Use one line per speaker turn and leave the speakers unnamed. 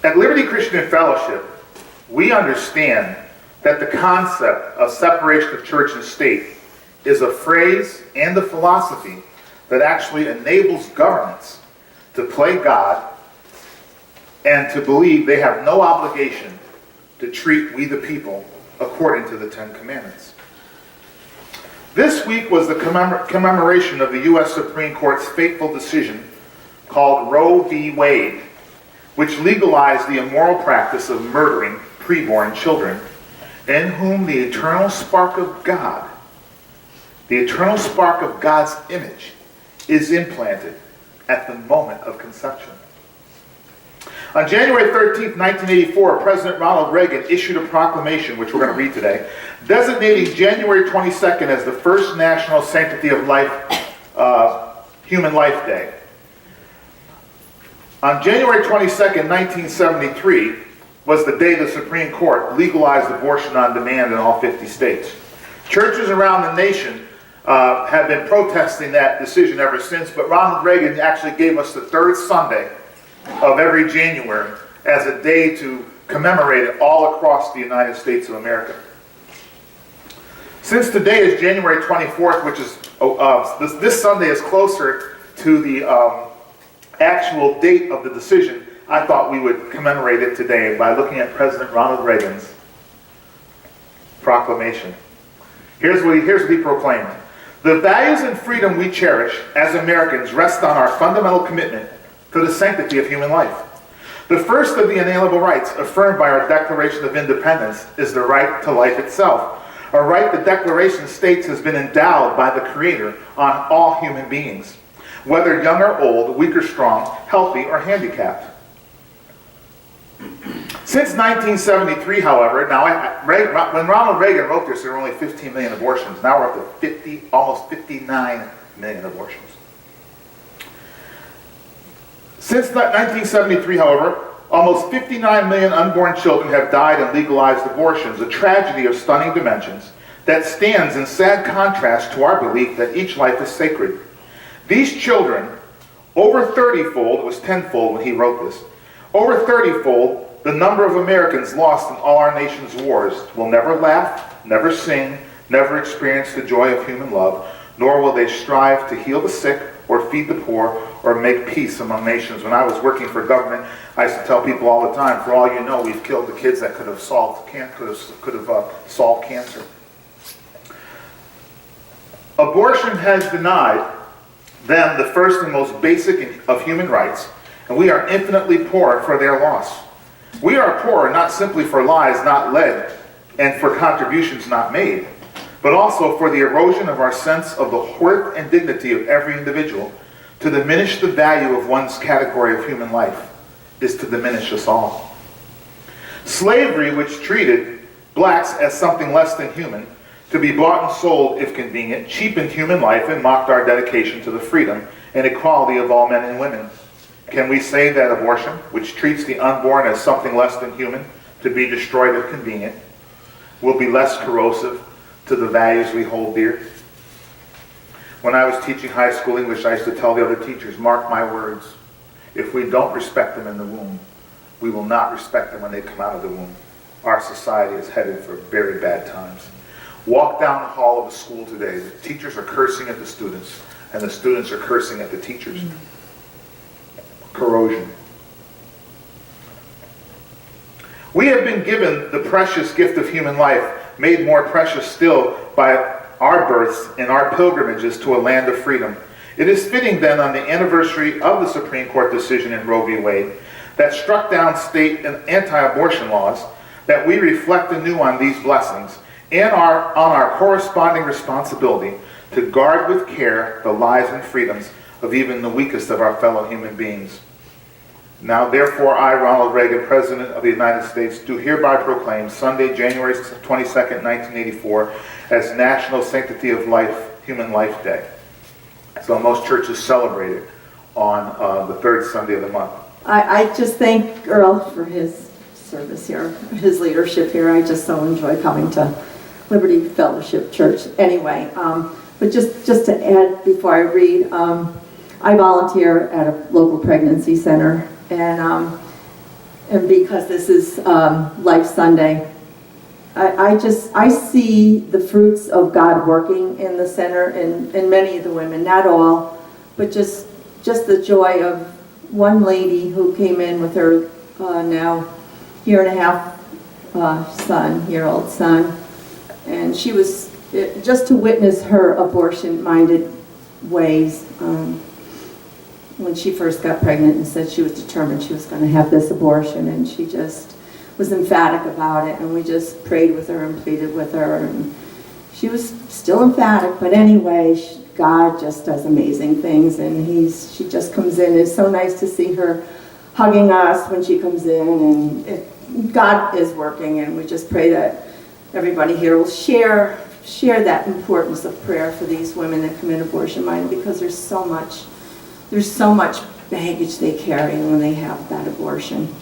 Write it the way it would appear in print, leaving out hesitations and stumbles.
At Liberty Christian Fellowship, we understand that the concept of separation of church and state is a phrase and a philosophy that actually enables governments to play God and to believe they have no obligation to treat we the people according to the Ten Commandments. This week was the commemoration of the U.S. Supreme Court's fateful decision called Roe v. Wade, which legalized the immoral practice of murdering preborn children, in whom the eternal spark of God, the eternal spark of God's image, is implanted at the moment of conception. On January 13th, 1984, President Ronald Reagan issued a proclamation, which we're going to read today, designating January 22nd as the first National Sanctity of Life, Human Life Day. On January 22nd, 1973, was the day the Supreme Court legalized abortion on demand in all 50 states. Churches around the nation have been protesting that decision ever since, but Ronald Reagan actually gave us the third Sunday of every January as a day to commemorate it all across the United States of America. Since today is January 24th, which is this Sunday is closer to the actual date of the decision, I thought we would commemorate it today by looking at President Ronald Reagan's proclamation. Here's what he proclaimed. The values and freedom we cherish as Americans rest on our fundamental commitment to the sanctity of human life. The first of the inalienable rights affirmed by our Declaration of Independence is the right to life itself, a right the Declaration states has been endowed by the Creator on all human beings, whether young or old, weak or strong, healthy or handicapped. Since 1973, however, when Ronald Reagan wrote this, there were only 15 million abortions. Now we're up to almost 59 million abortions. Since 1973, however, almost 59 million unborn children have died in legalized abortions, a tragedy of stunning dimensions that stands in sad contrast to our belief that each life is sacred. These children, over 30-fold, it was tenfold when he wrote this, over 30-fold, the number of Americans lost in all our nation's wars will never laugh, never sing, never experience the joy of human love, nor will they strive to heal the sick or feed the poor or make peace among nations. When I was working for government, I used to tell people all the time, for all you know, we've killed the kids that could have solved cancer. Abortion has denied them the first and most basic of human rights, and we are infinitely poor for their loss. We are poor not simply for lies not led and for contributions not made, but also for the erosion of our sense of the worth and dignity of every individual. To diminish the value of one's category of human life is to diminish us all. Slavery, which treated blacks as something less than human, to be bought and sold if convenient, cheapened human life and mocked our dedication to the freedom and equality of all men and women. Can we say that abortion, which treats the unborn as something less than human, to be destroyed if convenient, will be less corrosive to the values we hold dear? When I was teaching high school English, I used to tell the other teachers, mark my words, if we don't respect them in the womb, we will not respect them when they come out of the womb. Our society is headed for very bad times. Walk down the hall of a school today, the teachers are cursing at the students, and the students are cursing at the teachers. Corrosion. We have been given the precious gift of human life, made more precious still by our births and our pilgrimages to a land of freedom. It is fitting then, on the anniversary of the Supreme Court decision in Roe v. Wade that struck down state and anti-abortion laws, that we reflect anew on these blessings and on our corresponding responsibility to guard with care the lives and freedoms of even the weakest of our fellow human beings. Now, therefore, I, Ronald Reagan, President of the United States, do hereby proclaim Sunday, January 22nd, 1984, as National Sanctity of Life, Human Life Day. So most churches celebrate it on the third Sunday of the month.
I just thank Earl for his service here, his leadership here. I just so enjoy coming to Liberty Fellowship Church anyway. But just to add before I read, I volunteer at a local pregnancy center, and and because this is Life Sunday, I see the fruits of God working in the center in many of the women, not all, but just the joy of one lady who came in with her now year-old son, and she was just to witness her abortion-minded ways when she first got pregnant and said she was determined she was going to have this abortion, and she just was emphatic about it, and we just prayed with her and pleaded with her, and she was still emphatic, but anyway, God just does amazing things, and she just comes in. It's so nice to see her hugging us when she comes in, and God is working, and we just pray that everybody here will share that importance of prayer for these women that commit abortion-minded, because there's so much baggage they carry when they have that abortion.